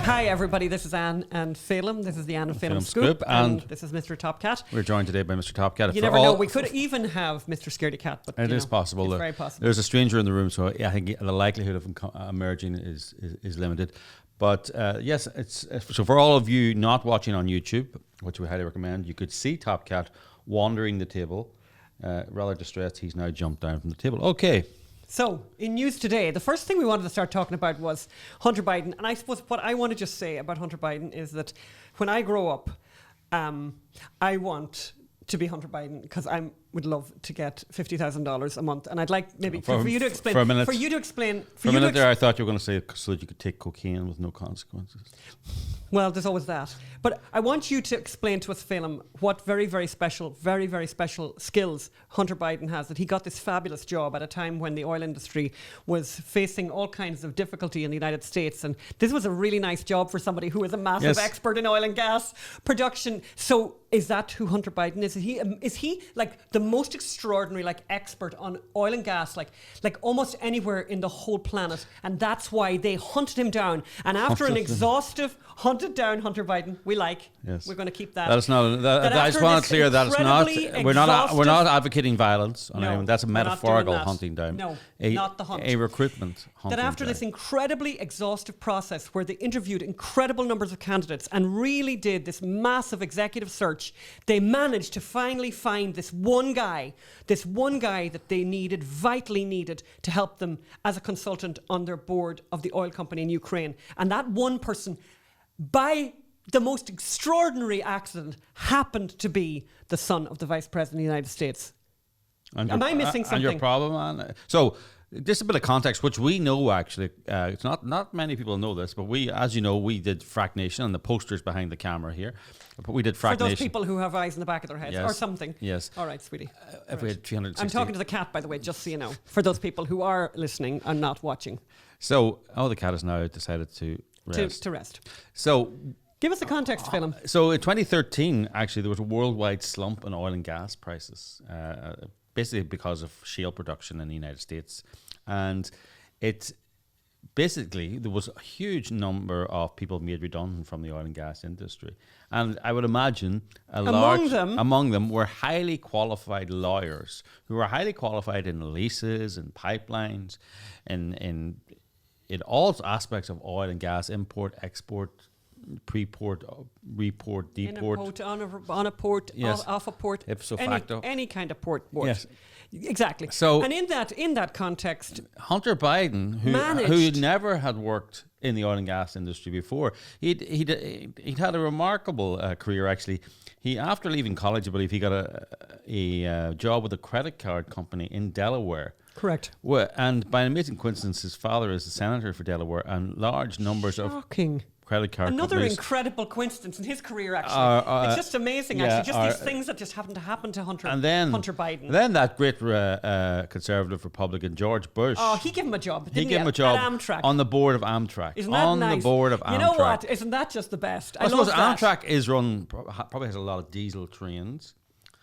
Hi everybody, this is Ann Phelim. This is the Ann Phelim Scoop, and this is Mr. Top Cat. We're joined today by Mr. Top Cat. You never know, we could even have Mr. Scaredy Cat, but it is possible. It's very possible. There's a stranger in the room, so I think the likelihood of him emerging is limited. But yes, it's so for all of you not watching on YouTube, which we highly recommend, you could see Top Cat wandering the table, rather distressed. He's now jumped down from the table. Okay. So, in news today, the first thing we wanted to start talking about was Hunter Biden. And I suppose what I want to just say about Hunter Biden is that when I grow up, I want to be Hunter Biden because I would love to get $50,000 a month. And I'd like maybe for you to explain. For a minute. For you to explain. For a minute there, I thought you were going to say so that you could take cocaine with no consequences. Well, there's always that. But I want you to explain to us, Phelim, what very, very special skills Hunter Biden has, that he got this fabulous job at a time when the oil industry was facing all kinds of difficulty in the United States. And this was a really nice job for somebody who is a massive expert in oil and gas production. So is that who Hunter Biden is? Is he like the most extraordinary expert on oil and gas, like almost anywhere in the whole planet? And that's why they hunted him down. And after an exhaustive hunted down Hunter Biden, we're going to keep that. That is not. I just want to clear that it's not. We're not advocating violence on anyone. That's a metaphorical hunting down. No, not the hunt. A recruitment hunting that after down. This incredibly exhaustive process where they interviewed incredible numbers of candidates and really did this massive executive search, they managed to finally find this one guy that they vitally needed to help them as a consultant on their board of the oil company in Ukraine. And that one person, by the most extraordinary accident, happened to be the son of the Vice President of the United States. Am I missing something? And your problem, Anne? So, just a bit of context, which we know actually. It's not many people know this, but we, as you know, we did Frack Nation, and the posters behind the camera here. But we did Frack Nation. For those people who have eyes in the back of their heads, or something. Yes. All right, sweetie. If we had 360. I'm talking to the cat, by the way, just so you know. For those people who are listening and not watching. So, the cat has now decided to rest. To rest. So, give us the context, Phelim. So in 2013, actually, there was a worldwide slump in oil and gas prices, basically because of shale production in the United States. And there was a huge number of people made redundant from the oil and gas industry. And I would imagine among them were highly qualified lawyers who were highly qualified in leases and pipelines, in all aspects of oil and gas, import, export, pre-port, report, deport. On a port, off a port. Ipso facto. Any kind of port. Yes. Exactly. So, and in that context, Hunter Biden, who never had worked in the oil and gas industry before, he'd had a remarkable career actually. He, after leaving college, I believe he got a job with a credit card company in Delaware. Correct. And by an amazing coincidence, his father is a senator for Delaware, and large numbers of credit card Another companies. Incredible coincidence in his career, actually. It's just amazing, actually. Just these things that just happen to happen to Hunter Biden. Then that great conservative Republican, George Bush. Oh, he gave him a job. He gave him a job at Amtrak. on the board of Amtrak. Isn't that nice? The board of Amtrak. You know what? Isn't that just the best? I suppose Amtrak is probably has a lot of diesel trains.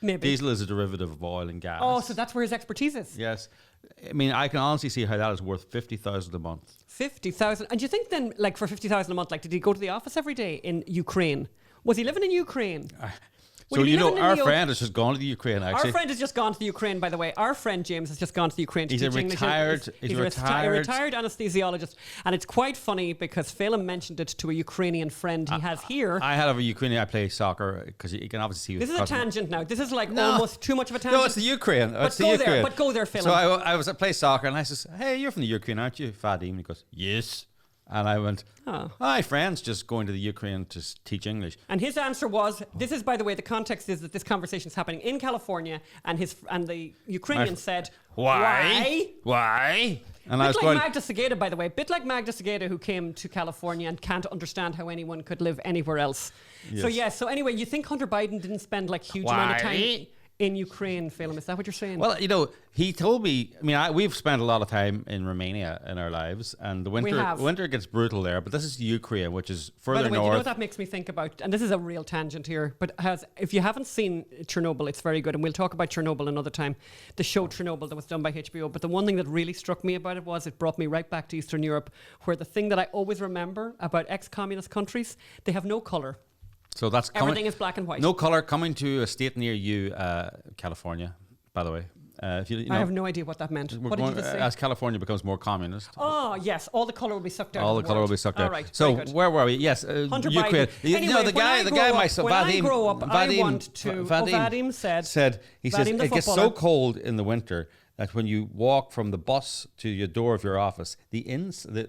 Maybe. Diesel is a derivative of oil and gas. Oh, so that's where his expertise is. Yes. I mean, I can honestly see how that is worth $50,000 a month. 50,000. And do you think then, for 50,000 a month, did he go to the office every day in Ukraine? Was he living in Ukraine? So, our friend has just gone to the Ukraine, actually. Our friend has just gone to the Ukraine, by the way. Our friend James has just gone to the Ukraine to teach English. He's a retired anesthesiologist. And it's quite funny because Phelim mentioned it to a Ukrainian friend he has here. I had a Ukrainian. I play soccer because you can obviously see. This is a tangent now. This is almost too much of a tangent. No, it's the Ukraine. But go there, Phelim. So I play soccer and I says, "Hey, you're from the Ukraine, aren't you, Fadim?" And he goes, "Yes." And I went, "Hi, friends, just going to the Ukraine to teach English." And his answer was, this is, by the way, the context is that this conversation is happening in California, and the Ukrainian said, Why? And I was going, Magda Sageda, by the way, bit like Magda Sageda, who came to California and can't understand how anyone could live anywhere else. Yes. So anyway, you think Hunter Biden didn't spend huge amount of time in Ukraine, Phelim. Is that what you're saying? Well, he told me, we've spent a lot of time in Romania in our lives, and the winter gets brutal there, but this is Ukraine, which is further north. Do you know what that makes me think about? And this is a real tangent here, but if you haven't seen Chernobyl, it's very good, and we'll talk about Chernobyl another time, the show Chernobyl that was done by HBO, but the one thing that really struck me about it was it brought me right back to Eastern Europe, where the thing that I always remember about ex-communist countries, they have no colour. So that's everything is black and white. No colour coming to a state near you, California, by the way. I have no idea what that meant. What did you just say? As California becomes more communist. Oh, yes. All the colour will be sucked out. All the colour will be sucked out. All right. So where were we? Yes, Hunter Ukraine. Biden. Anyway, the guy, when I grow up, I want to. Vadim said. He says it gets so cold in the winter that when you walk from the bus to your door of your office,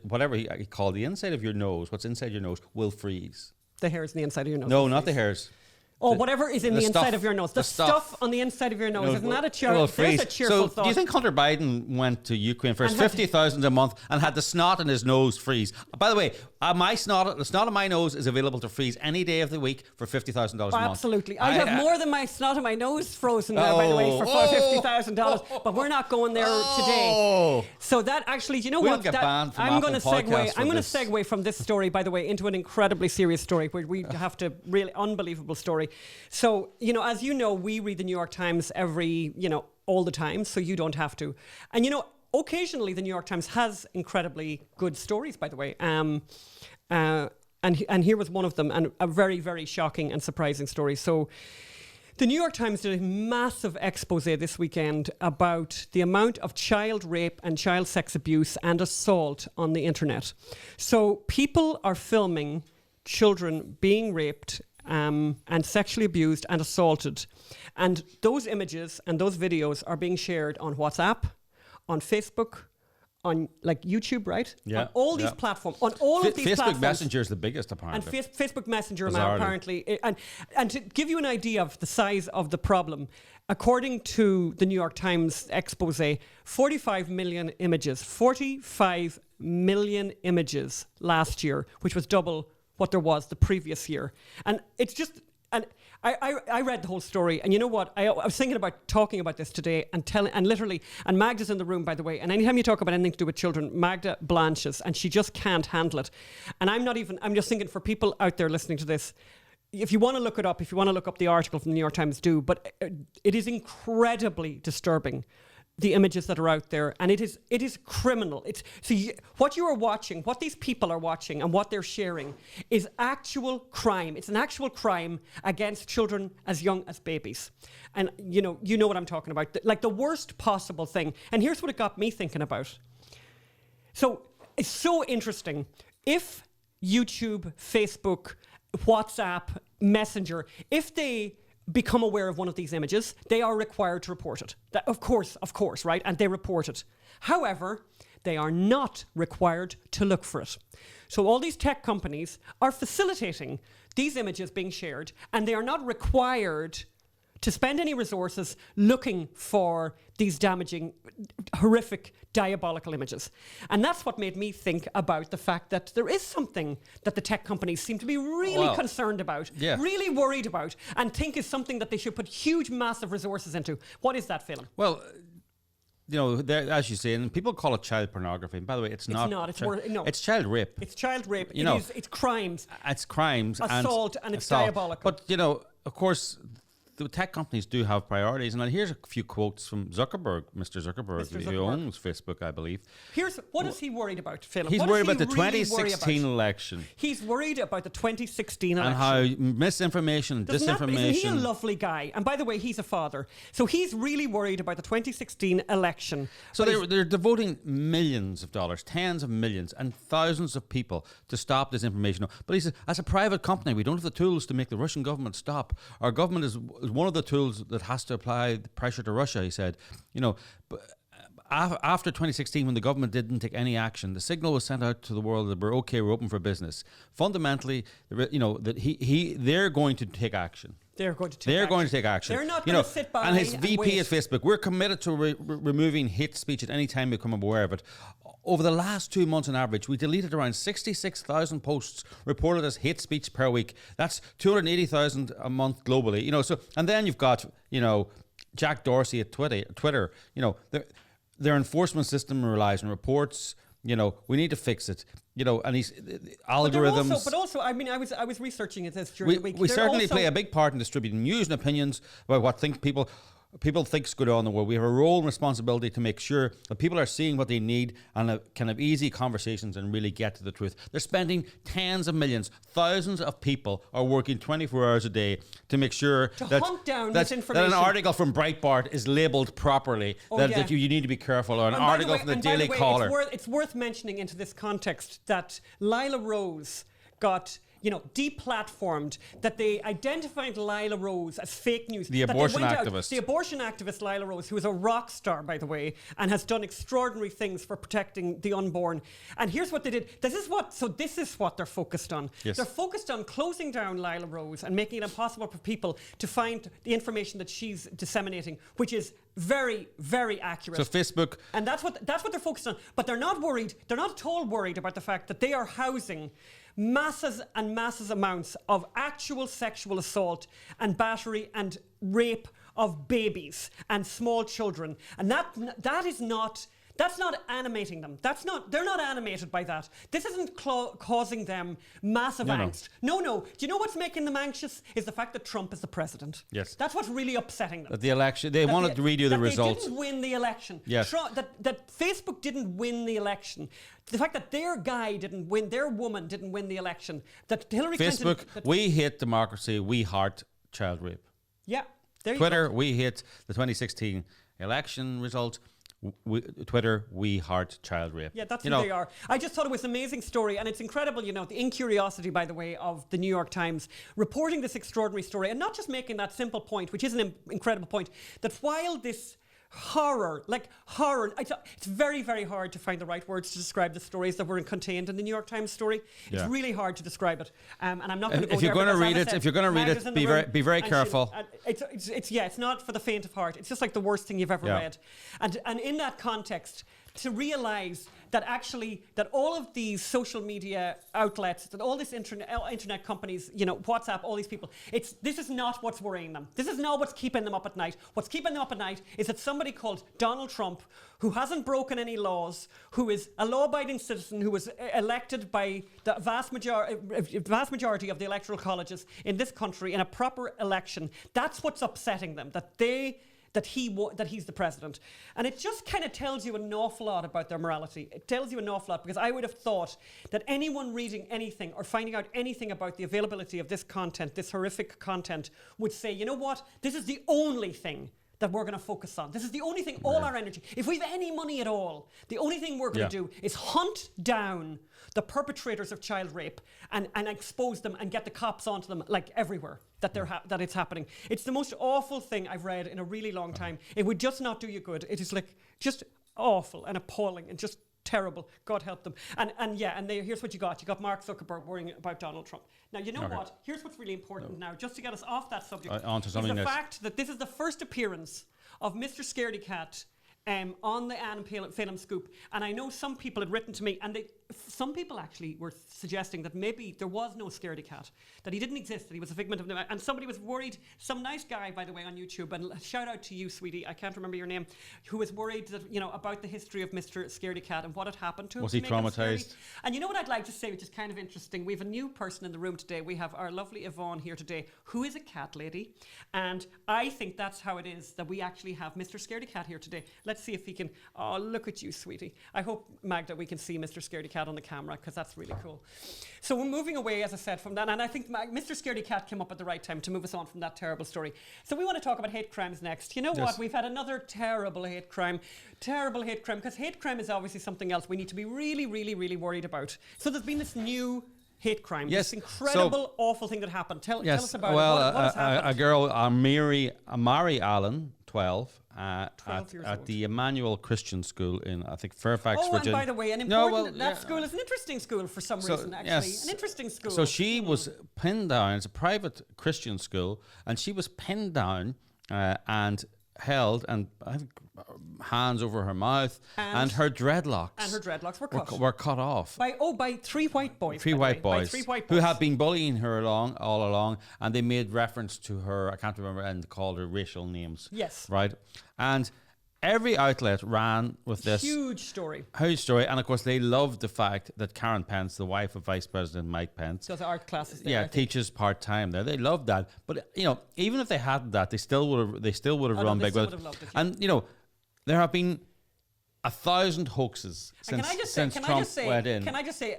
whatever he called the inside of your nose, what's inside your nose, will freeze. The hairs in the inside of your nose. No, not the hairs. Oh, whatever is in the inside of your nose. The stuff on the inside of your nose. Isn't that a cheerful thought? Do you think Hunter Biden went to Ukraine for his 50,000 a month and had the snot in his nose freeze? By the way, the snot in my nose is available to freeze any day of the week for $50,000 a month. Absolutely. I have more than my snot in my nose frozen there, by the way, for $50,000. But we're not going there today. So that actually, do you know what? Get banned from I'm going to segue from this story, by the way, into an incredibly serious story where we have to really unbelievable story. So, as you know, we read the New York Times all the time, so you don't have to. And, occasionally the New York Times has incredibly good stories, by the way. And here was one of them, and a very, very shocking and surprising story. So the New York Times did a massive expose this weekend about the amount of child rape and child sex abuse and assault on the internet. So people are filming children being raped and sexually abused and assaulted. And those images and those videos are being shared on WhatsApp, on Facebook, on YouTube, right? Yeah. On all these platforms, on all of these platforms. Facebook Messenger is the biggest, apparently. And Facebook Messenger, apparently. And to give you an idea of the size of the problem, according to the New York Times expose, 45 million images last year, which was double what there was the previous year. And it's just, and I read the whole story, and you know what? I was thinking about talking about this today and Magda's in the room, by the way, and anytime you talk about anything to do with children, Magda blanches, and she just can't handle it. And I'm just thinking for people out there listening to this, if you want to look it up, if you want to look up the article from the New York Times, do, but it is incredibly disturbing, the images that are out there, and it is criminal. What you are watching, what these people are watching, and what they're sharing is actual crime. It's an actual crime against children as young as babies, and you know what I'm talking about. Like the worst possible thing. And here's what it got me thinking about. So it's so interesting. If YouTube, Facebook, WhatsApp, Messenger, if they become aware of one of these images, they are required to report it. Of course, right? And they report it. However, they are not required to look for it. So all these tech companies are facilitating these images being shared, and they are not required to spend any resources looking for these damaging, horrific, diabolical images. And that's what made me think about the fact that there is something that the tech companies seem to be really concerned about, really worried about, and think is something that they should put huge, massive resources into. What is that, Phelim? Well, as you say, and people call it child pornography. And by the way, it's not. It's child rape. It's child rape. It's crimes. It's crimes. Assault, and it's diabolical. But, of course, the tech companies do have priorities. And here's a few quotes from Zuckerberg, Mr. Zuckerberg, who owns Facebook, I believe. What is he worried about, Phelim? He's worried about the 2016 election. He's worried about the 2016 election. And how misinformation and disinformation. Isn't he a lovely guy? And by the way, he's a father. So he's really worried about the 2016 election. So they're devoting millions of dollars, tens of millions, and thousands of people to stop this information. But he says, as a private company, we don't have the tools to make the Russian government stop. Our government is one of the tools that has to apply the pressure to Russia, he said. After 2016, when the government didn't take any action, the signal was sent out to the world that we're open for business. Fundamentally, that they're going to take action. They're going to take action. They're not going to sit by and his VP at Facebook, we're committed to removing hate speech at any time we become aware of it. Over the last 2 months on average, we deleted around 66,000 posts reported as hate speech per week. That's 280,000 a month globally. And then you've got, Jack Dorsey at Twitter, their enforcement system relies on reports. We need to fix it. And he's algorithms. But also, I mean, I was researching it this during the week. We certainly play a big part in distributing news and opinions about what people think's good on in the world. We have a role and responsibility to make sure that people are seeing what they need and can have easy conversations and really get to the truth. They're spending tens of millions, thousands of people are working 24 hours a day to make sure that hunt down misinformation. That an article from Breitbart is labelled properly, that you need to be careful, or an article from the Daily Caller. It's worth mentioning into this context that Lila Rose got deplatformed, that they identified Lila Rose as fake news. The abortion activist. The abortion activist Lila Rose, who is a rock star, by the way, and has done extraordinary things for protecting the unborn. And here's what they did. This is what they're focused on. Yes. They're focused on closing down Lila Rose and making it impossible for people to find the information that she's disseminating, which is very, very accurate. So Facebook. And that's what they're focused on. But they're not worried. They're not at all worried about the fact that they are housing masses and masses amounts of actual sexual assault and battery and rape of babies and small children. And that's not animating them. They're not animated by that. This isn't causing them massive angst. No. Do you know what's making them anxious? Is the fact that Trump is the president. Yes. That's what's really upsetting them. That the election, they wanted to redo the results. They didn't win the election. Yes. That Facebook didn't win the election. The fact that their guy didn't win, their woman didn't win the election. That Hillary Clinton... Facebook, we hate democracy, we heart child rape. Yeah. There Twitter, you go. we hate the 2016 election results. Twitter, we heart child rape. Yeah, that's who they are. I just thought it was an amazing story, and it's incredible, the incuriosity, by the way, of the New York Times reporting this extraordinary story, and not just making that simple point, which is an incredible point, that while this horror, it's very, very hard to find the right words to describe the stories that were contained in the New York Times story. It's really hard to describe it, and I'm not going to go there. If you're going to read it, be very careful. It's not for the faint of heart. It's just like the worst thing you've ever read, and in that context, to realize that actually that all of these social media outlets, that all this internet companies, WhatsApp, all these people, this is not what's worrying them. This is not what's keeping them up at night. What's keeping them up at night is that somebody called Donald Trump, who hasn't broken any laws, who is a law-abiding citizen, who was elected by the vast majority of the electoral colleges in this country in a proper election. That's what's upsetting them. That he's the president. And it just kind of tells you an awful lot about their morality. It tells you an awful lot, because I would have thought that anyone reading anything or finding out anything about the availability of this content, this horrific content, would say, you know what, this is the only thing that we're going to focus on. This is the only thing, all our energy. If we have any money at all, the only thing we're going to do is hunt down the perpetrators of child rape and expose them and get the cops onto them, like everywhere that it's happening. It's the most awful thing I've read in a really long time. It would just not do you good. It is like just awful and appalling and just terrible. God help them. Here's what you got. You got Mark Zuckerberg worrying about Donald Trump. Now, you know what? Here's what's really important now, just to get us off that subject, is the fact that this is the first appearance of Mr. Scaredy Cat on the Ann Phelim Scoop. And I know some people had written to me, and some people actually were suggesting that maybe there was no Scaredy Cat, that he didn't exist, that he was a figment of the... And somebody was worried, some nice guy, by the way, on YouTube, and shout out to you, sweetie, I can't remember your name, who was worried that, about the history of Mr. Scaredy Cat and what had happened to him. Was he traumatized? And you know what I'd like to say, which is kind of interesting? We have a new person in the room today. We have our lovely Yvonne here today, who is a cat lady. And I think that's how it is that we actually have Mr. Scaredy Cat here today. Let's see if he can... Oh, look at you, sweetie. I hope, Magda, we can see Mr. Scaredy Cat on the camera, because that's really cool. So we're moving away, as I said, from that. And I think Mr. Scaredy Cat came up at the right time to move us on from that terrible story. So we want to talk about hate crimes next. You know what? We've had another terrible hate crime, because hate crime is obviously something else we need to be really, really, really worried about. So there's been this new hate crime, this incredible, awful thing that happened. Tell us about it. What has happened? A girl, Mary Allen, 12, at the Emmanuel Christian School in, I think, Fairfax, Virginia. And by the way, that school is an interesting school for some reason, actually. Yes. An interesting school. So she was pinned down. It's a private Christian school, and she was pinned down and held and I think hands over her mouth and her dreadlocks. And her dreadlocks were cut. Were cut off. By three white boys. Three white boys who have been bullying her all along, and they made reference to her, I can't remember, and called her racial names. Yes. Right? And every outlet ran with this huge story. And of course they loved the fact that Caren Pence, the wife of Vice President Mike Pence, does art classes there. Yeah, teaches part-time there. They loved that. But even if they hadn't that, they still would have run big with it. And there have been 1,000 hoaxes since Trump went in. Can I just say,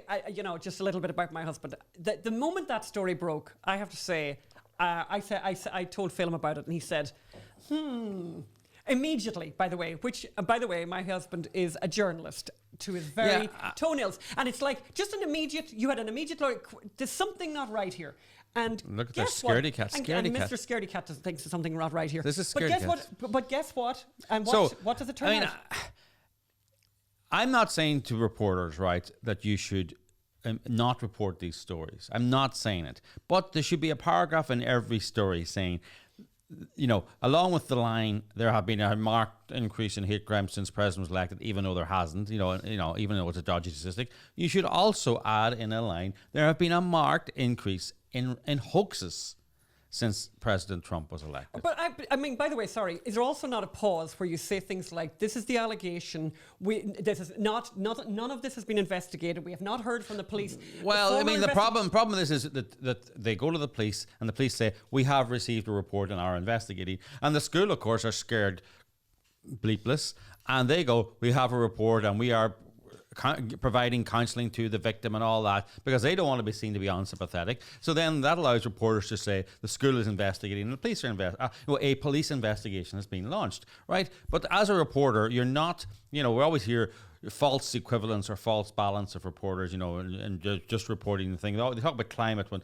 just a little bit about my husband? The moment that story broke, I have to say, I told Phelim about it, and he said, immediately, by the way, my husband is a journalist to his very toenails. And it's like, you had an immediate, there's something not right here. And look at that scaredy cat. And Mr. Scaredy Cat thinks there's something not right here. This is scaredy cat. But guess what? And what does it turn out? I'm not saying to reporters, right, that you should not report these stories. I'm not saying it. But there should be a paragraph in every story saying, along with the line, there have been a marked increase in hate crimes since President was elected, even though there hasn't, even though it's a dodgy statistic. You should also add in a line, there have been a marked increase in hoaxes since President Trump was elected. But I mean, by the way, sorry, is there also not a pause where you say things like, this is the allegation, this is none of this has been investigated, we have not heard from the police. Well, the problem with this is that they go to the police and the police say, we have received a report and are investigating. And the school, of course, are scared bleepless. And they go, we have a report and we are providing counselling to the victim and all that, because they don't want to be seen to be unsympathetic. So then that allows reporters to say the school is investigating and the police are a police investigation has been launched, right? But as a reporter, you're not, we always hear false equivalence or false balance of reporters, and just reporting the thing. They talk about climate when,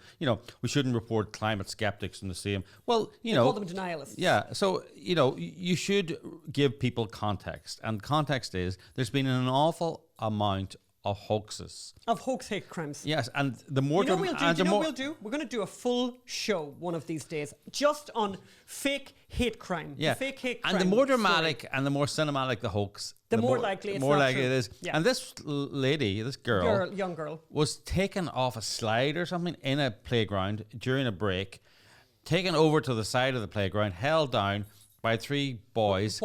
we shouldn't report climate skeptics in the same. Well, they call them denialists. Yeah. So, you should give people context. And context is there's been an awful amount of hoaxes. Of hoax hate crimes. Yes, and the more... We're going to do a full show one of these days just on fake hate crime. Yeah. Fake hate crime. And the more dramatic and the more cinematic the hoax, the more likely it is. Yeah. And this lady, this young girl, was taken off a slide or something in a playground during a break, taken over to the side of the playground, held down by three boys.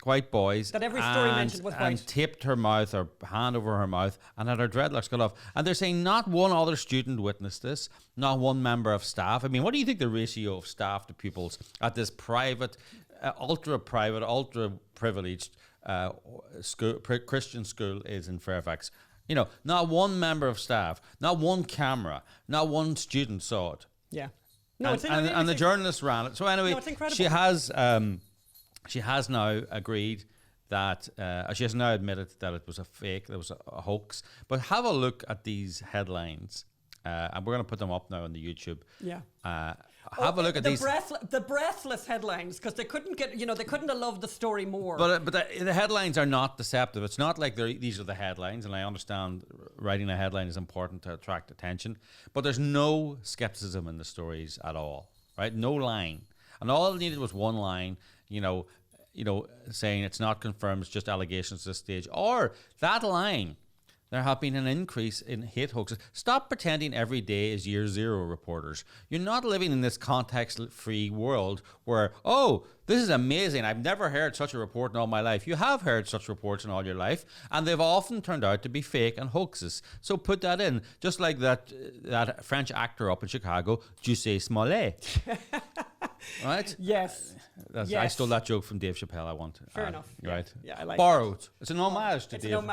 White boys. That every story mentioned was white. And taped her mouth or hand over her mouth and had her dreadlocks cut off. And they're saying not one other student witnessed this, not one member of staff. I mean, what do you think the ratio of staff to pupils at this private, ultra-private, ultra-privileged Christian school is in Fairfax? Not one member of staff, not one camera, not one student saw it. Yeah. No, and the journalist ran it. So anyway, it's incredible. She has now agreed that she has now admitted that it was a fake, there was a hoax. But have a look at these headlines, and we're going to put them up now on the YouTube. Yeah. Have a look at these. The breathless headlines, because they couldn't get, they couldn't have loved the story more. But the headlines are not deceptive. It's not like these are the headlines, and I understand writing a headline is important to attract attention. But there's no skepticism in the stories at all, right? No line, and all it needed was one line. Saying it's not confirmed, it's just allegations at this stage. Or that line, there have been an increase in hate hoaxes. Stop pretending every day is year zero, reporters. You're not living in this context-free world where, this is amazing, I've never heard such a report in all my life. You have heard such reports in all your life, and they've often turned out to be fake and hoaxes. So put that in. Just like that French actor up in Chicago, Jussie Smollett. Right? Yes. I stole that joke from Dave Chappelle. I want fair enough. Right? Yeah, I like borrowed. That. It's an homage to Dave.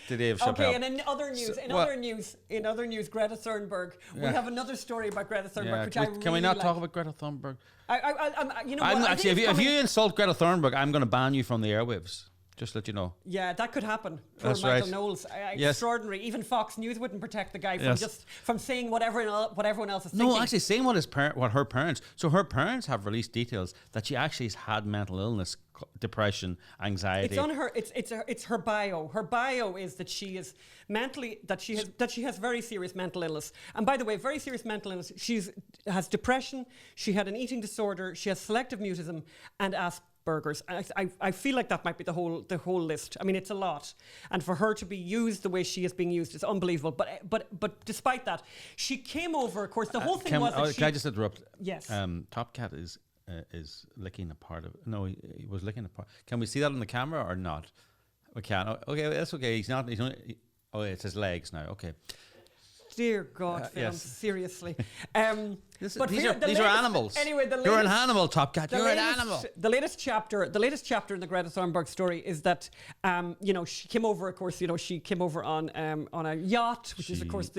To Dave Chappelle. Okay, and in other news, Greta Thunberg. We have another story about Greta Thunberg, which can we not talk about Greta Thunberg? If you insult Greta Thunberg, I'm going to ban you from the airwaves. Just let you know. Yeah, that could happen. That's Michael right. Knowles. Extraordinary. Even Fox News wouldn't protect the guy from saying what everyone else is thinking. No, actually saying what her parents. So her parents have released details that she actually has had mental illness, depression, anxiety. It's on her. It's her bio. Her bio is that she is mentally that she has very serious mental illness. And by the way, very serious mental illness. Has depression. She had an eating disorder. She has selective mutism and Asperger's. burgers. I feel like that might be the whole list. I mean, it's a lot, and for her to be used the way she is being used is unbelievable. But despite that, she came over. Of course, the whole thing was. Can I just interrupt? Yes. Top Cat is licking a part of. No, he was licking a part. Can we see that on the camera or not? We can. Okay, that's okay. He's not. He's only. Oh, it's his legs now. Okay. Dear God, Phelim, yes. Seriously. These are animals. Anyway, you're an animal, Top Cat. You're an animal. The latest chapter in the Greta Thurnberg story is that, she came over. Of course, she came over on a yacht, which is of course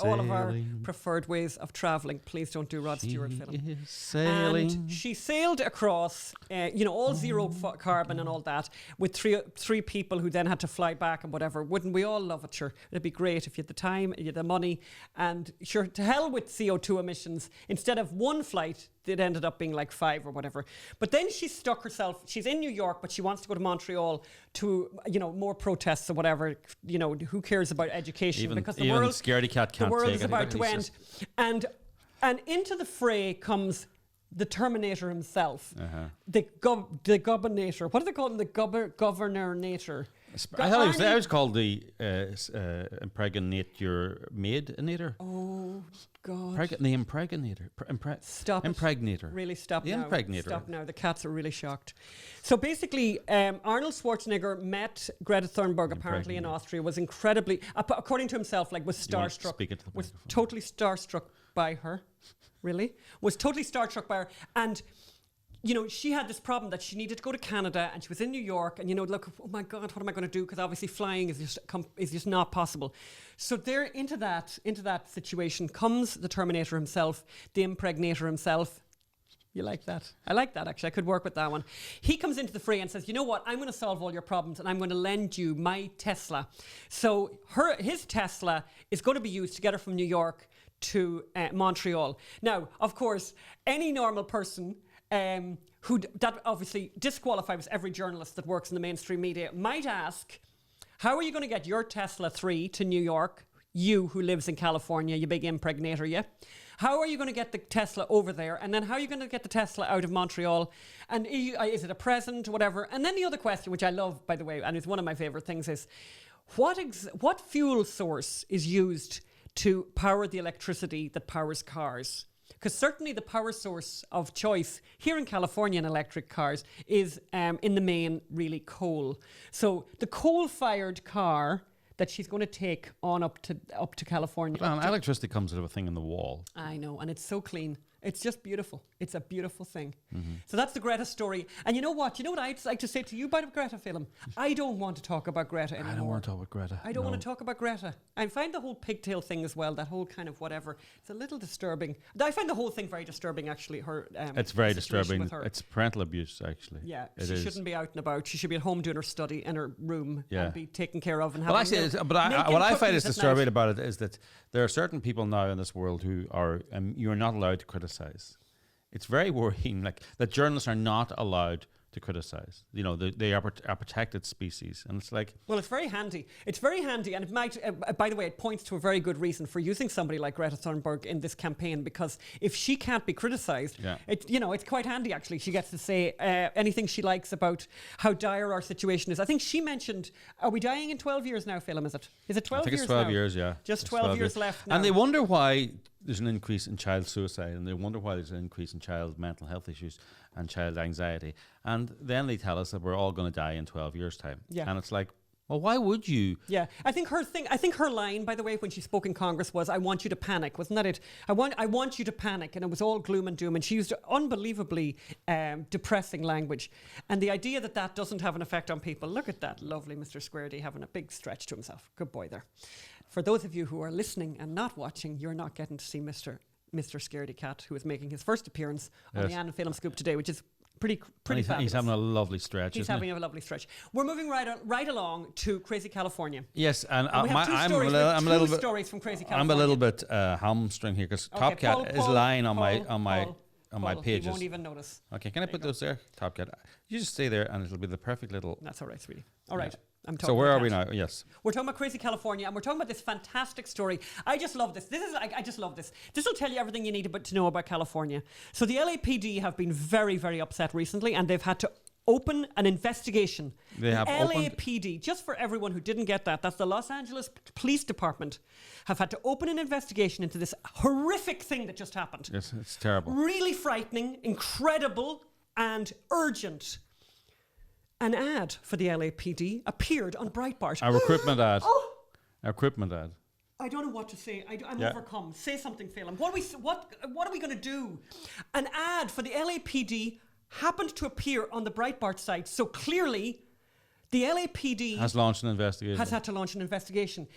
all of our preferred ways of traveling. Please don't do Rod Stewart, Phelim. And she sailed across, all zero carbon and all that, with three people who then had to fly back and whatever. Wouldn't we all love it? Sure, it'd be great if you had the time, you had the money, and sure, to hell with CO2 emissions. Instead of one flight, it ended up being like 5 or whatever. But then she stuck herself. She's in New York, but she wants to go to Montreal to, more protests or whatever. Who cares about education? Because the world, Scaredy Cat can't the world take is about to end. And into the fray comes the Terminator himself, the Governator. What do they call him? The Governor-nator. I thought it was called the impregnate your maid-nator. Oh God! The impregnator. Stop. Impregnator. Really stop the now. Impregnator. Stop now. The cats are really shocked. So basically, Arnold Schwarzenegger met Greta Thunberg apparently in Austria. Was incredibly, according to himself, was starstruck. Was totally starstruck by her. Really? Was totally starstruck by her. And, she had this problem that she needed to go to Canada and she was in New York and, look, oh my God, what am I going to do? Because obviously flying is just not possible. So there, into that situation comes the Terminator himself, the Impregnator himself. You like that? I like that, actually. I could work with that one. He comes into the fray and says, you know what? I'm going to solve all your problems and I'm going to lend you my Tesla. So his Tesla is going to be used to get her from New York to Montreal. Now, of course, any normal person that obviously disqualifies every journalist that works in the mainstream media might ask, how are you going to get your Tesla 3 to New York? You who lives in California, you big impregnator, yeah? How are you going to get the Tesla over there? And then how are you going to get the Tesla out of Montreal? And is it a present or whatever? And then the other question, which I love, by the way, and it's one of my favorite things, is what fuel source is used to power the electricity that powers cars? Because certainly the power source of choice here in California in electric cars is, in the main, really coal. So the coal-fired car that she's going to take on up to California. But electricity comes out of a thing in the wall. I know, and it's so clean. It's just beautiful. It's a beautiful thing. Mm-hmm. So that's the Greta story. And you know what? You know what I'd like to say to you about Greta, Phelim? I don't want to talk about Greta anymore. I don't want to talk about Greta. I don't want to talk about Greta. I find the whole pigtail thing as well, that whole kind of whatever, it's a little disturbing. I find the whole thing very disturbing, actually. It's very disturbing. It's parental abuse, actually. Yeah, she shouldn't be out and about. She should be at home doing her study in her room and be taken care of. And what I find is disturbing about it is that there are certain people now in this world who are you're not allowed to criticize. It's very worrying, that journalists are not allowed to criticize. They are protected species, and it's like. Well, it's very handy. It's very handy, and it might. By the way, it points to a very good reason for using somebody like Greta Thunberg in this campaign, because if she can't be criticised, it's quite handy actually. She gets to say anything she likes about how dire our situation is. I think she mentioned, are we dying in 12 years now, Phelim? Is it 12 years? I think it's 12 years, yeah. Just 12 years left now. And they wonder why there's an increase in child suicide, and they wonder why there's an increase in child mental health issues and child anxiety. And then they tell us that we're all going to die in 12 years' time. Yeah. And it's like, well, why would you? Yeah, I think her line, by the way, when she spoke in Congress was, I want you to panic. Wasn't that it? I want you to panic. And it was all gloom and doom. And she used unbelievably depressing language. And the idea that doesn't have an effect on people. Look at that lovely Mr. Squaredy having a big stretch to himself. Good boy there. For those of you who are listening and not watching, you're not getting to see Mr. Scaredy Cat, who is making his first appearance on the Ann Phelim Scoop today, which is pretty fabulous. He's having a lovely stretch. He's having a lovely stretch. We're moving right along to Crazy California. Yes, and we have two stories from Crazy California. I'm a little bit hamstring here because Top Cat is lying on my pages. He won't even notice. Okay, can I put those there, Top Cat? You just stay there, and it'll be the perfect little. That's all right, sweetie. All right. So where are we now? Yes. We're talking about Crazy California, and we're talking about this fantastic story. I just love this. I just love this. This will tell you everything you need to know about California. So the LAPD have been very, very upset recently, and they've had to open an investigation. They have LAPD, just for everyone who didn't get that, that's the Los Angeles Police Department, have had to open an investigation into this horrific thing that just happened. Yes, it's terrible. Really frightening, incredible, and urgent. An ad for the LAPD appeared on Breitbart. A recruitment ad. A recruitment ad. I don't know what to say. I'm overcome. Say something, Phelim. What are we going to do? An ad for the LAPD happened to appear on the Breitbart site. So clearly, the LAPD has launched an investigation. Has had to launch an investigation.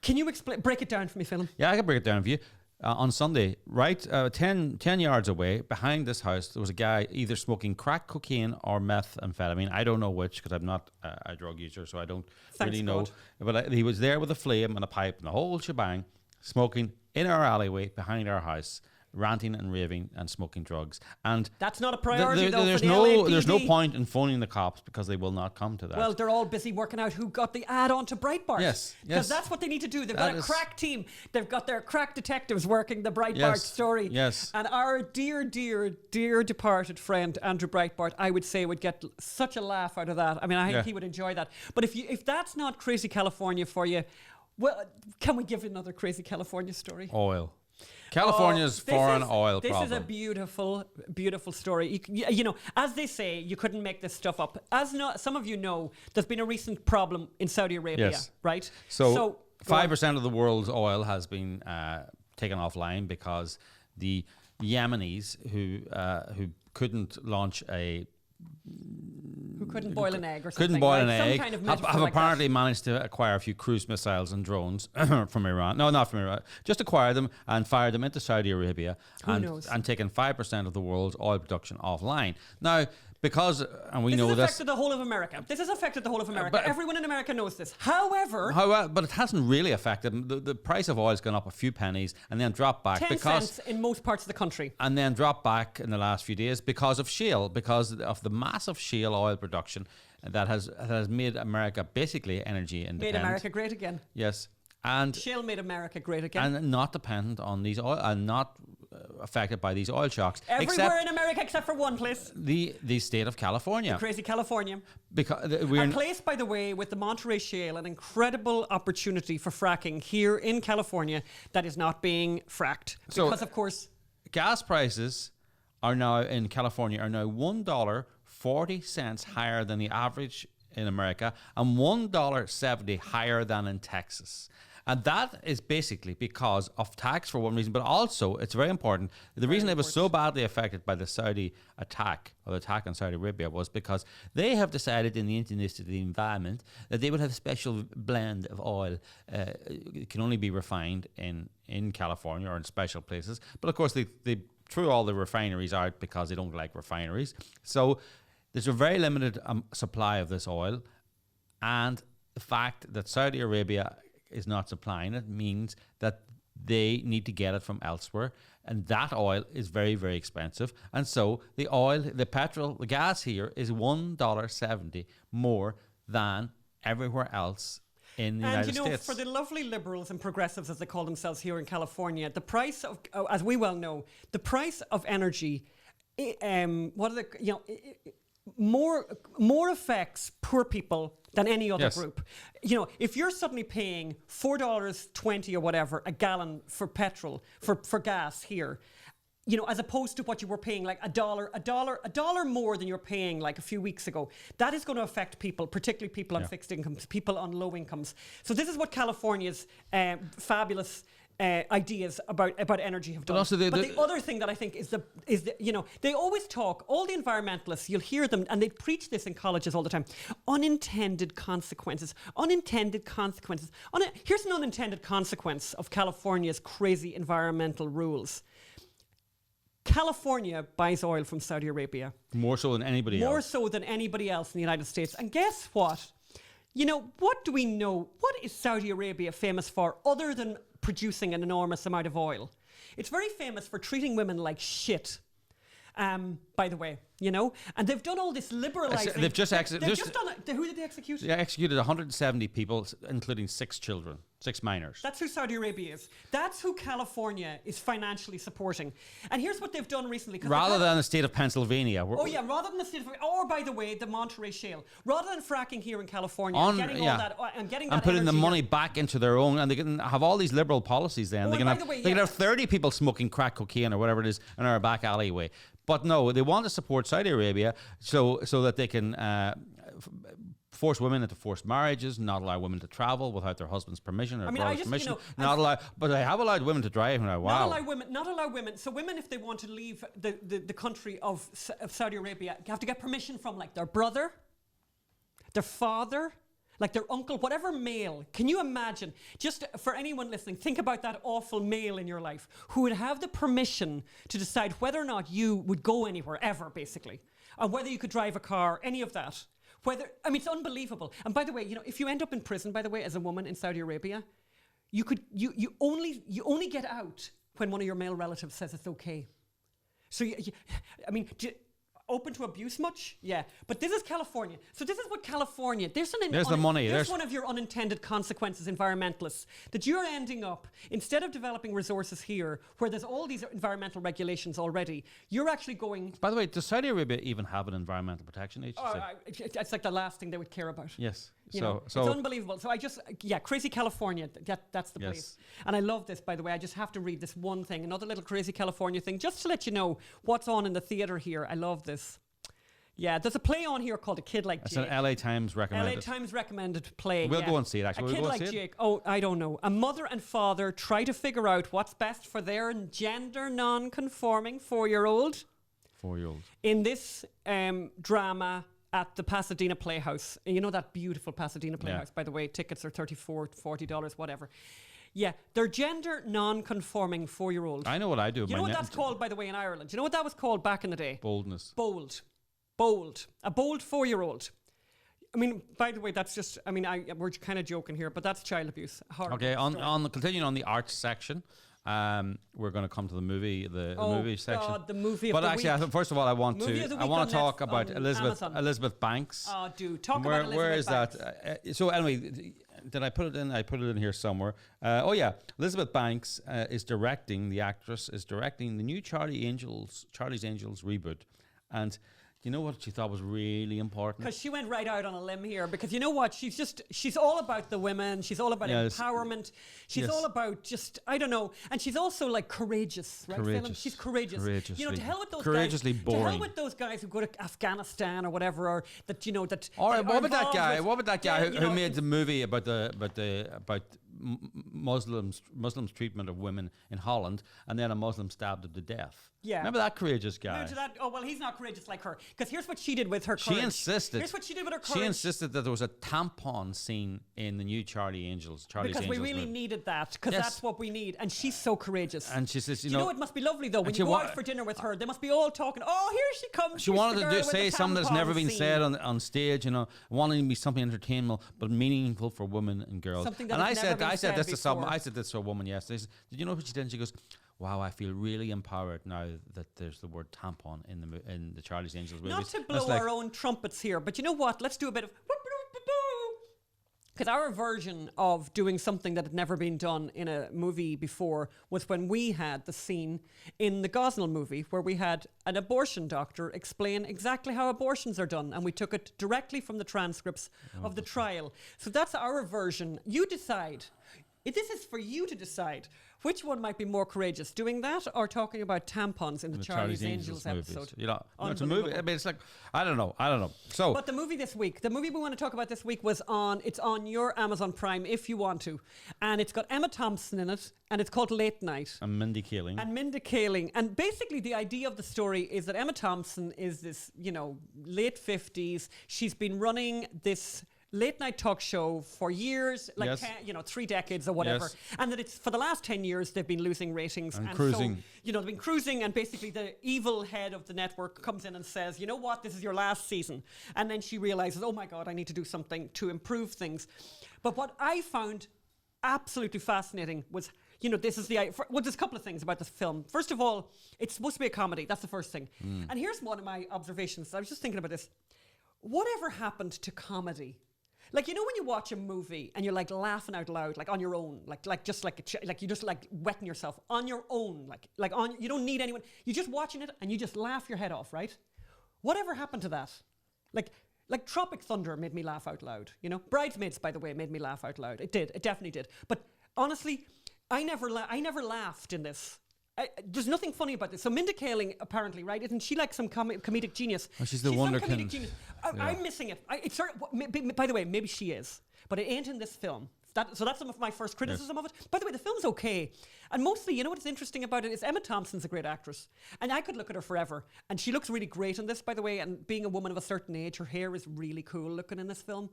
Can you break it down for me, Phelim? Yeah, I can break it down for you. On Sunday, right 10 yards away, behind this house, there was a guy either smoking crack cocaine or methamphetamine. I don't know which, because I'm not a drug user, so I don't really know. But he was there with a flame and a pipe and the whole shebang, smoking in our alleyway behind our house, ranting and raving and smoking drugs. And that's not a priority, though, there's for the LAPD. There's no point in phoning the cops because they will not come to that. Well, they're all busy working out who got the ad onto Breitbart. Yes. Because that's what they need to do. They've got a crack team. They've got their crack detectives working the Breitbart story. Yes. And our dear, dear, dear departed friend, Andrew Breitbart, I would say would get such a laugh out of that. I mean, I think he would enjoy that. But if that's not crazy California for you, well, can we give another crazy California story? Oil. California's foreign oil problem. This is a beautiful, beautiful story. You know, as they say, you couldn't make this stuff up. As some of you know, there's been a recent problem in Saudi Arabia, right? So 5% of the world's oil has been taken offline because the Yemenis who couldn't launch who couldn't boil an egg or something. Couldn't boil an egg. Some kind of have apparently managed to acquire a few cruise missiles and drones from Iran. No, not from Iran. Just acquire them and fire them into Saudi Arabia. Who knows? And taken 5% of the world's oil production offline. Now, because, and we know this... This has affected the whole of America. This has affected the whole of America. Everyone in America knows this. However, but it hasn't really affected them. The price of oil has gone up a few pennies and then dropped back. 10 cents in most parts of the country. And then dropped back in the last few days because of shale, because of the massive shale oil production that has made America basically energy independent. Made America great again. Yes. And shale made America great again. And not dependent on these oil, and not affected by these oil shocks. Everywhere in America except for one place. The state of California. The crazy California. Because a place, by the way, with the Monterey Shale, an incredible opportunity for fracking here in California that is not being fracked. Because, of course... Gas prices are now in California are now $1.40 higher than the average in America and $1.70 higher than in Texas. And that is basically because of tax for one reason, but also it's very important. The reason it was so badly affected by the Saudi attack, or the attack on Saudi Arabia, was because they have decided in the interest of the environment that they would have a special blend of oil. It can only be refined in California or in special places. But of course, they threw all the refineries out because they don't like refineries. So there's a very limited supply of this oil. And the fact that Saudi Arabia is not supplying it means that they need to get it from elsewhere, and that oil is very, very expensive. And so the oil, the petrol, the gas here is $1.70 more than everywhere else in the United States. And for the lovely liberals and progressives, as they call themselves here in California, the price of, as we well know, the price of energy, more affects poor people than any other group. You know, if you're suddenly paying $4.20 or whatever a gallon for petrol, for gas here, you know, as opposed to what you were paying, like a dollar more than you're paying like a few weeks ago, that is going to affect people, particularly people on fixed incomes, people on low incomes. So this is what California's fabulous ideas about energy have done. But the other thing that I think is the you know, they always talk, all the environmentalists, you'll hear them, and they preach this in colleges all the time, unintended consequences. Here's an unintended consequence of California's crazy environmental rules. California buys oil from Saudi Arabia. More so than anybody else. More so than anybody else in the United States. And guess what? You know, what do we know? What is Saudi Arabia famous for other than producing an enormous amount of oil? It's very famous for treating women like shit. By the way, you know, and they've done all this liberalizing. They've just done it. Who did they execute? They executed 170 people, including 6 children. 6 minors. That's who Saudi Arabia is. That's who California is financially supporting. And here's what they've done recently. Rather than the state of Pennsylvania. Rather than the state of... Or, by the way, the Monterey Shale. Rather than fracking here in California and getting all that... And putting the money back into their own... And they can have all these liberal policies then. They can have 30 people smoking crack cocaine or whatever it is in our back alleyway. But no, they want to support Saudi Arabia so that they can... force women into forced marriages, not allow women to travel without their husband's permission or brother's permission. But they have allowed women to drive now. Wow. Not allow women. So women, if they want to leave the country of Saudi Arabia, have to get permission from like their brother, their father, like their uncle, whatever male. Can you imagine? Just for anyone listening, think about that awful male in your life who would have the permission to decide whether or not you would go anywhere ever, basically, and whether you could drive a car, any of that. It's unbelievable. And by the way, if you end up in prison, by the way, as a woman in Saudi Arabia, you only get out when one of your male relatives says it's okay. So, open to abuse much? Yeah. But this is California. So this is what California... There's the money. There's one of your unintended consequences, environmentalists, that you're ending up, instead of developing resources here, where there's all these environmental regulations already, you're actually going... By the way, does Saudi Arabia even have an environmental protection agency? It's like the last thing they would care about. Yes. So it's unbelievable. So crazy California, that's the place. And I love this, by the way. I just have to read this one thing, another little crazy California thing, just to let you know what's on in the theatre here. I love this. Yeah, there's a play on here called A Kid Like Jake. It's an LA Times recommended. LA Times recommended play. We'll go and see it, actually. A Kid Like Jake. Oh, I don't know. A mother and father try to figure out what's best for their gender non-conforming 4-year-old. In this drama at the Pasadena Playhouse. You know that beautiful Pasadena Playhouse, by the way. Tickets are $34, $40, whatever. Yeah, they're gender non-conforming 4-year-old. I know what I do. You know what that's called, by the way, in Ireland? You know what that was called back in the day? Boldness. Bold. A bold 4-year-old. By the way, that's just... we're kind of joking here, but that's child abuse. Okay, continuing on the arts section, we're going to come to the movie, the movie section. God, the movie of but the actually, week. first of all, I want to talk about Elizabeth Banks. Oh, dude, talk about Elizabeth Where is Banks. that? So anyway, did I put it in? I put it in here somewhere. Elizabeth Banks the actress is directing the new Charlie's Angels reboot, and. You know what she thought was really important? Because she went right out on a limb here. Because you know what? She's all about the women. She's all about empowerment. She's all about just, I don't know. And she's also like courageous, right? Courageous. She's courageous. Courageously. To hell with those courageously guys. Boring. To hell with those guys who go to Afghanistan or whatever, or that, that. All right, what about that guy who made the movie about Muslims' treatment of women in Holland, and then a Muslim stabbed him to death? Yeah. Remember that courageous guy? He's not courageous like her. Because here's what she did with her courage. Here's what she did with her courage. She insisted that there was a tampon scene in the new Charlie's Angels because we really needed that. Because that's what we need. And she's so courageous. And she says, you know, it must be lovely though when you go out for dinner with her. They must be all talking. Oh, here she comes. She wanted to say something that's never been said on stage. Wanting to be something entertainable but meaningful for women and girls. Something that I said this to a woman yesterday. I said, did you know what she did? And she goes, wow, I feel really empowered now that there's the word tampon in the Charlie's Angels movies. Not to blow our own trumpets here, but you know what? Let's do a bit of... Because our version of doing something that had never been done in a movie before was when we had the scene in the Gosnell movie where we had an abortion doctor explain exactly how abortions are done, and we took it directly from the transcripts of the trial. So that's our version. You decide. This is for you to decide which one might be more courageous, doing that or talking about tampons in the Charlie's Angels episode. It's a movie. It's like, I don't know. So, but the movie we want to talk about this week it's on your Amazon Prime if you want to, and it's got Emma Thompson in it, and it's called Late Night. And Mindy Kaling. And basically the idea of the story is that Emma Thompson is this, late 50s. She's been running this late night talk show for years, 3 decades or whatever, and that it's for the last 10 years they've been losing ratings and cruising. So, they've been cruising, and basically the evil head of the network comes in and says, you know what, this is your last season. And then she realizes, oh my God, I need to do something to improve things. But what I found absolutely fascinating was, there's a couple of things about this film. First of all, it's supposed to be a comedy. That's the first thing. And here's one of my observations. I was just thinking about this. Whatever happened to comedy? Like, you know, when you watch a movie and you're like laughing out loud, like on your own, like you just like wetting yourself on your own, you don't need anyone. You're just watching it and you just laugh your head off, right? Whatever happened to that? Like Tropic Thunder made me laugh out loud, you know? Bridesmaids, by the way, made me laugh out loud. It did. It definitely did. But honestly, I never laughed in this. There's nothing funny about this. So Minda Kaling, apparently, right? Isn't she like some comedic genius? Oh, she's the wonderkind. Comedic genius. I'm missing it. By the way, maybe she is, but it ain't in this film. So that's some of my first criticism of it. By the way, the film's okay. And mostly, you know what's interesting about it is Emma Thompson's a great actress. And I could look at her forever. And she looks really great in this, by the way. And being a woman of a certain age, her hair is really cool looking in this film.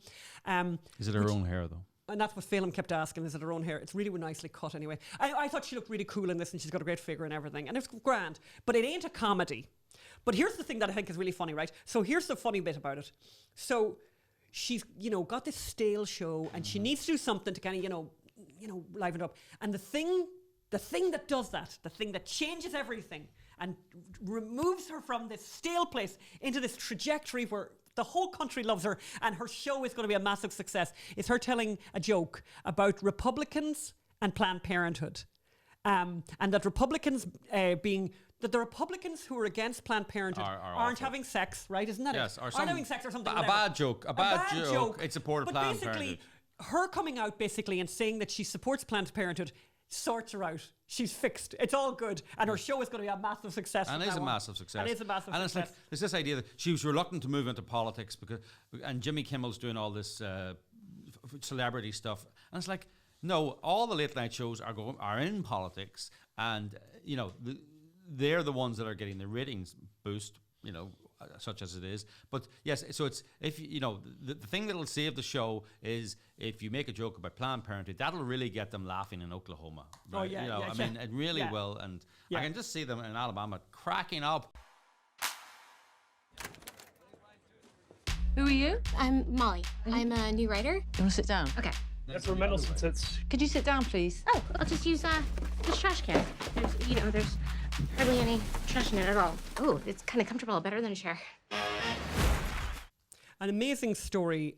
Is it her own hair, though? And that's what Phelim kept asking, is it her own hair? It's really nicely cut anyway. I thought she looked really cool in this, and she's got a great figure and everything. And it's grand. But it ain't a comedy. But here's the thing that I think is really funny, right? So here's the funny bit about it. So she's, you know, got this stale show, and she needs to do something to kind of, you know, liven it up. And the thing that does that, the thing that changes everything and removes her from this stale place into this trajectory where the whole country loves her and her show is going to be a massive success, is her telling a joke about Republicans and Planned Parenthood. And that Republicans the Republicans who are against Planned Parenthood aren't having sex, right? Isn't that yes, it? Aren't having sex or something. A bad joke. A bad joke. It supported Planned Parenthood. Her coming out basically and saying that she supports Planned Parenthood sorts her out. She's fixed. It's all good. And her show is going to be a massive success. And it is a massive success. And it is a massive success. And it's like, there's this idea that she was reluctant to move into politics and Jimmy Kimmel's doing all this celebrity stuff. And it's like, no, all the late night shows are in politics, and you know they're the ones that are getting the ratings boost, you know, such as it is. But yes, so it's, if you know, the thing that'll save the show is if you make a joke about Planned Parenthood, that'll really get them laughing in Oklahoma. Right? Oh yeah, you know, I mean, it really will, and I can just see them in Alabama cracking up. Who are you? I'm Molly. I'm a new writer. You want to sit down? Okay. That's where Mendelssohn sits. Could you sit down, please? Oh, I'll just use this trash can. There's hardly any trash in it at all. Oh, it's kind of comfortable, better than a chair. An amazing story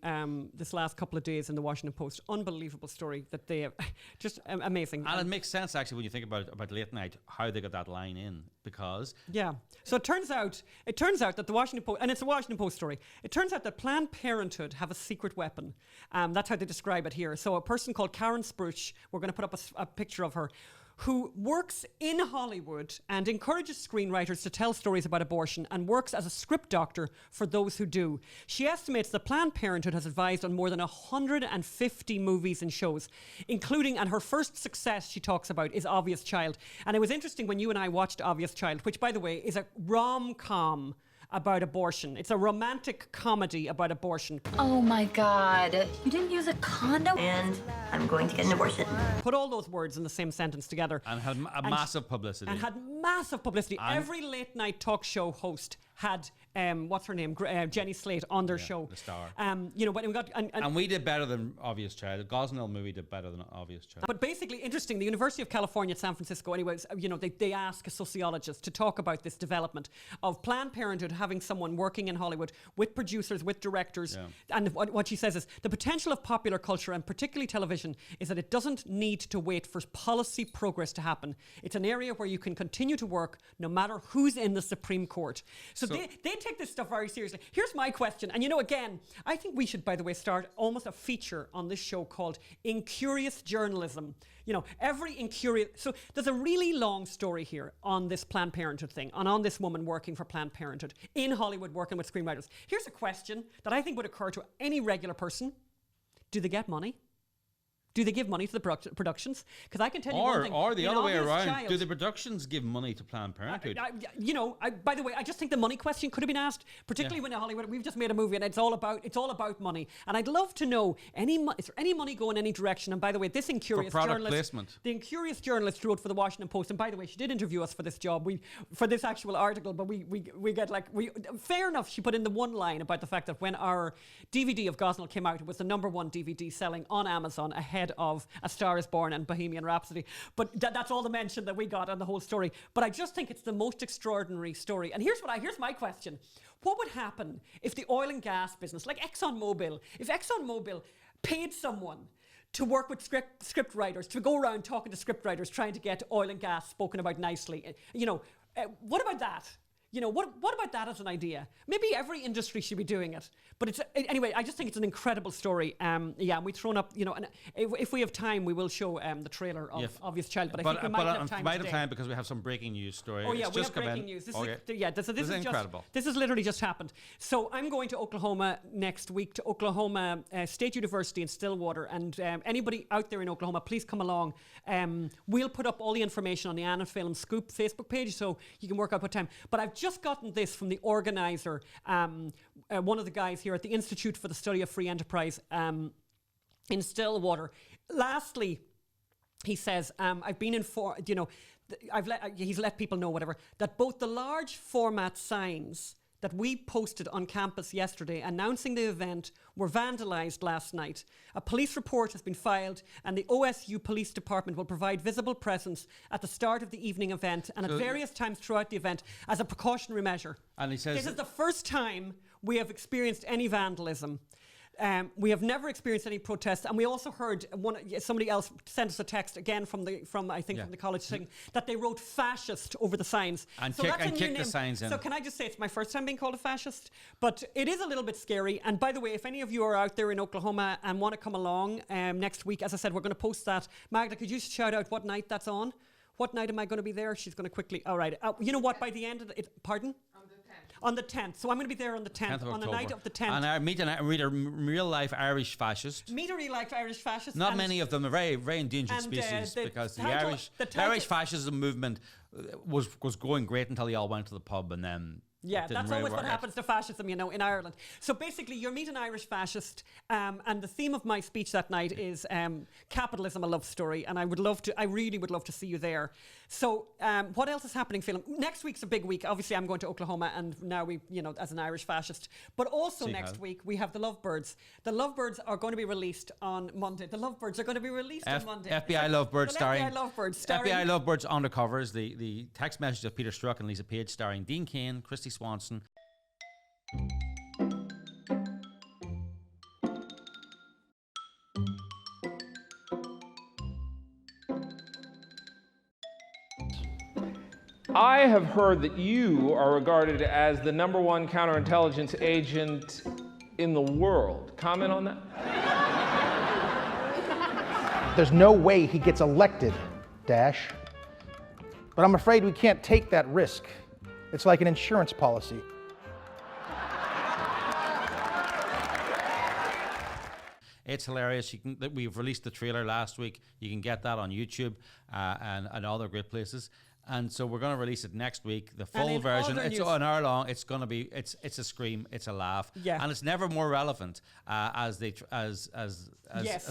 this last couple of days in the Washington Post. Unbelievable story that they have. Just amazing. And it makes sense, actually, when you think about late night, how they got that line in, because... Yeah. So it turns out that the Washington Post, and it's a Washington Post story, it turns out that Planned Parenthood have a secret weapon. That's how they describe it here. So a person called Caren Spruch, we're going to put up a picture of her, who works in Hollywood and encourages screenwriters to tell stories about abortion and works as a script doctor for those who do. She estimates that Planned Parenthood has advised on more than 150 movies and shows, including, and her first success she talks about is Obvious Child. And it was interesting when you and I watched Obvious Child, which, by the way, is a rom-com about abortion. It's a romantic comedy about abortion. Oh my God. You didn't use a condom? And I'm going to get an abortion. Put all those words in the same sentence together. And had massive publicity. And had massive publicity. Every late night talk show host had, what's her name? Jenny Slate on their show. The star. You know, but we got... And we did better than Obvious Child. The Gosnell movie did better than Obvious Child. But basically, interesting, the University of California at San Francisco, anyways, you know, they ask a sociologist to talk about this development of Planned Parenthood having someone working in Hollywood with producers, with directors. Yeah. And what she says is, the potential of popular culture, and particularly television, is that it doesn't need to wait for policy progress to happen. It's an area where you can continue to work no matter who's in the Supreme Court. So they take this stuff very seriously. Here's my question. And you know, again, I think we should, by the way, start almost a feature on this show called Incurious Journalism. You know, every incurious... So there's a really long story here on this Planned Parenthood thing, and on this woman working for Planned Parenthood in Hollywood working with screenwriters. Here's a question that I think would occur to any regular person. Do they get money? Do they give money to the productions? Because I can tell you one thing. Or the other way around. Do the productions give money to Planned Parenthood? By the way, I just think the money question could have been asked, particularly when in Hollywood, we've just made a movie and it's all about money. And I'd love to know, is there any money going any direction? And by the way, this incurious journalist... The incurious journalist wrote for the Washington Post. And by the way, she did interview us for this job, for this actual article, but we get fair enough, she put in the one line about the fact that when our DVD of Gosnell came out, it was the #1 DVD selling on Amazon ahead ahead of A Star Is Born and Bohemian Rhapsody. But that's all the mention that we got on the whole story. But I just think it's the most extraordinary story. And here's my question. What would happen if the oil and gas business, like ExxonMobil, if ExxonMobil paid someone to work with script writers, to go around talking to script writers, trying to get oil and gas spoken about nicely? What about that? What about that as an idea? Maybe every industry should be doing it. But anyway, I just think it's an incredible story. And we've thrown up, and if we have time, we will show the trailer of Obvious Child. But I think we might have time today. Time because we have some breaking news story. Oh yeah, we have breaking news. This is incredible. This has literally just happened. So I'm going to Oklahoma next week, to Oklahoma State University in Stillwater. And anybody out there in Oklahoma, please come along. We'll put up all the information on the Ann Phelim Scoop Facebook page, so you can work out what time. But I've just gotten this from the organizer, one of the guys here at the Institute for the Study of Free Enterprise in Stillwater. Lastly, he says, I've been informed, he's let people know, whatever, that both the large format signs that we posted on campus yesterday announcing the event were vandalised last night. A police report has been filed, and the OSU Police Department will provide visible presence at the start of the evening event and at various times throughout the event as a precautionary measure. And he says this is the first time we have experienced any vandalism. We have never experienced any protests, and we also heard somebody else sent us a text again from the college thing that they wrote "fascist" over the signs and kick the signs in. So can I just say it's my first time being called a fascist, but it is a little bit scary. And by the way, if any of you are out there in Oklahoma and want to come along next week, as I said, we're going to post that. Magda, could you shout out what night that's on? What night am I going to be there? She's going to quickly. All right. You know what? By the end of it, pardon. On the 10th. So I'm going to be there on the 10th, on the night of the 10th. And I meet a real-life Irish fascist. Meet a real-life Irish fascist. Not many of them are very, very endangered species, because the Irish fascism movement was going great until they all went to the pub, and then... Yeah, that's always what happens to fascism, in Ireland. So basically, you're meeting an Irish fascist, and the theme of my speech that night is capitalism, a love story, and I really would love to see you there. So what else is happening, Phelim? Next week's a big week. Obviously, I'm going to Oklahoma, and now as an Irish fascist. But also next week, we have the Lovebirds. The Lovebirds are going to be released on Monday. The Lovebirds are going to be released on Monday. FBI Lovebirds starring... FBI Lovebirds undercovers, the text message of Peter Strzok and Lisa Page, starring Dean Cain, Christy Swanson. I have heard that you are regarded as the #1 counterintelligence agent in the world. Comment on that? There's no way he gets elected, Dash. But I'm afraid we can't take that risk. It's like an insurance policy. It's hilarious. We've released the trailer last week. You can get that on YouTube and other great places. And so we're going to release it next week, the full version. It's an hour long. It's going to be it's a scream, it's a laugh, and it's never more relevant as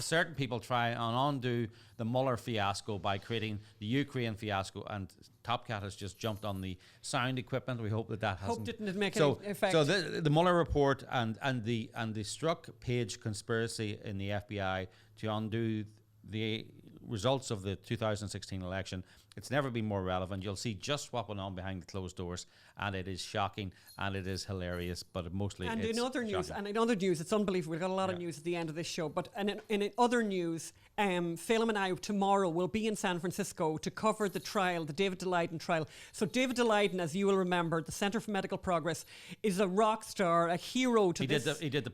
certain people try and undo the Mueller fiasco by creating the Ukraine fiasco. And Top Cat has just jumped on the sound equipment. We hope that hasn't. Didn't make any effect. So the Mueller report and the Strzok Page conspiracy in the FBI to undo the results of the 2016 election. It's never been more relevant. You'll see just what went on behind the closed doors, and it is shocking and it is hilarious, but mostly it's in other news, shocking. and in other news, it's unbelievable. We've got a lot of news at the end of this show, but in other news, Phelim and I tomorrow will be in San Francisco to cover the trial, the David Daleiden trial. So David Daleiden, as you will remember, the Center for Medical Progress, is a rock star, a hero to this. He did the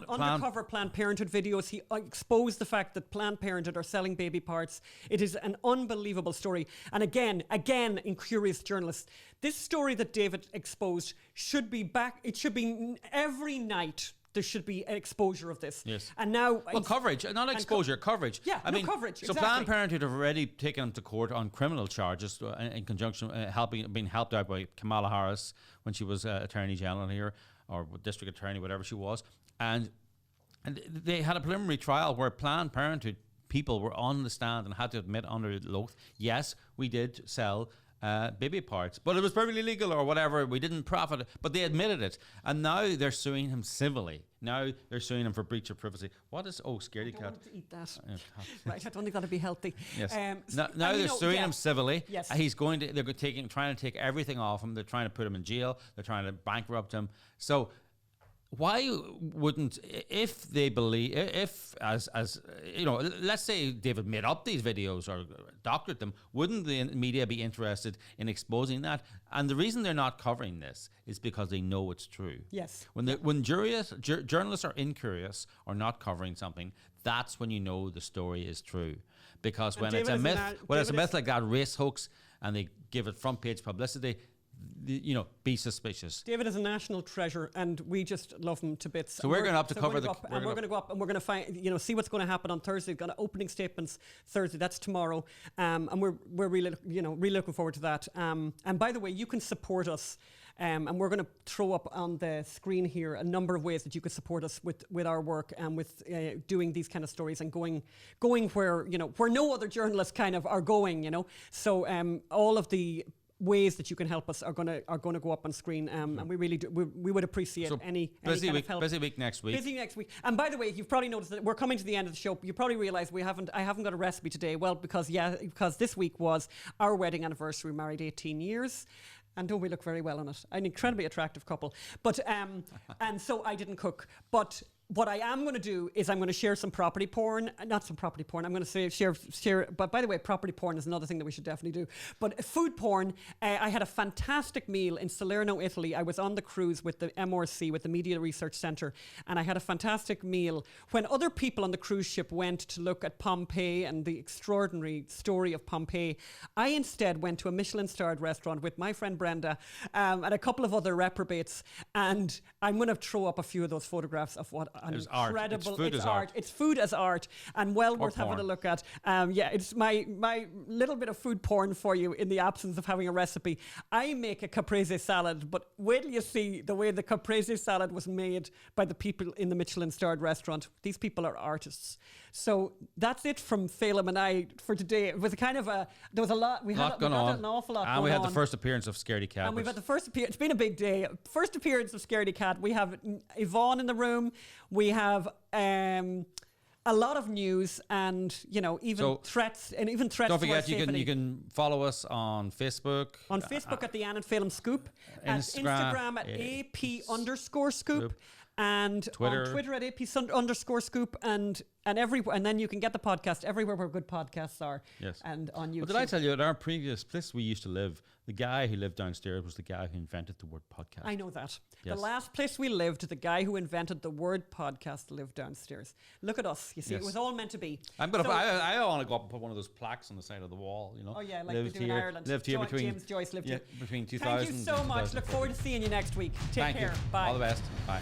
undercover Planned Parenthood videos. He exposed the fact that Planned Parenthood are selling baby parts. It is an unbelievable story. And again, in Curious Journalists, this story that David exposed should be back. It should be every night. There should be an exposure of this. Yes. And now... coverage, not exposure, coverage. Yeah, coverage, So Planned Parenthood have already taken him to court on criminal charges in conjunction, being helped out by Kamala Harris when she was Attorney General here, or District Attorney, whatever she was. And they had a preliminary trial where Planned Parenthood people were on the stand and had to admit under the oath, yes, we did sell baby parts, but it was perfectly legal or whatever. We didn't profit, but they admitted it, and now they're suing him civilly. Now they're suing him for breach of privacy. What is scaredy cat? I don't want to eat that. Right, I don't think that'd be healthy. Yes. Now they're suing him civilly. Yes. They're trying to take everything off him. They're trying to put him in jail. They're trying to bankrupt him. So why wouldn't, if they believe, as let's say David made up these videos or doctored them, wouldn't the media be interested in exposing that? And the reason they're not covering this is because they know it's true. Yes. When journalists are incurious or not covering something, that's when you know the story is true. Because when it's a myth like that race hoax, and they give it front page publicity, be suspicious. David is a national treasure, and we just love him to bits. So we're going to have to cover the. We're going to go up, and we're going to find, see what's going to happen on Thursday. We've got opening statements Thursday. That's tomorrow, and we're really, really looking forward to that. And by the way, you can support us, and we're going to throw up on the screen here a number of ways that you could support us with our work and with doing these kind of stories and going where where no other journalists kind of are going. So all of the ways that you can help us are going to go up on screen, and we really do. We would appreciate any busy kind week, of help. Busy week next week. Busy next week. And by the way, you've probably noticed that we're coming to the end of the show. You probably realise I haven't got a recipe today. Well, because this week was our wedding anniversary. We married 18 years. And don't we look very well on it? An incredibly attractive couple. But and so I didn't cook. But what I am going to do is I'm going to share some property porn. Not some property porn. I'm going to share. But by the way, property porn is another thing that we should definitely do. But food porn. I had a fantastic meal in Salerno, Italy. I was on the cruise with the MRC, with the Media Research Centre, and I had a fantastic meal. When other people on the cruise ship went to look at Pompeii and the extraordinary story of Pompeii, I instead went to a Michelin-starred restaurant with my friend Brenda and a couple of other reprobates. And I'm going to throw up a few of those photographs of what an incredible. It's art. It's food as art, and well worth having a look at. It's my little bit of food porn for you in the absence of having a recipe. I make a caprese salad, but wait till you see the way the caprese salad was made by the people in the Michelin-starred restaurant. These people are artists. So that's it from Phelim and I for today. It was there was a lot. We had an awful lot. And we had the first appearance of Scaredy Cat. And we've had the first appearance. It's been a big day. First appearance of Scaredy Cat. We have Yvonne in the room. We have a lot of news, and even threats. Don't forget, you can follow us on Facebook. On Facebook at the Ann Phelim Scoop, Instagram at AP_Scoop, and Twitter. On Twitter at AP_Scoop, and everywhere. And then you can get the podcast everywhere where good podcasts are. Yes. And on YouTube. But did I tell you, at our previous place we used to live, the guy who lived downstairs was the guy who invented the word podcast. I know that. Yes. The last place we lived, the guy who invented the word podcast lived downstairs. Look at us. You see, It was all meant to be. I want to go up and put one of those plaques on the side of the wall, Oh yeah, like lived we do in Ireland. Lived here between James Joyce lived here. Between 2000. Thank you so much. Look forward to seeing you next week. Take care. You. Bye. All the best. Bye.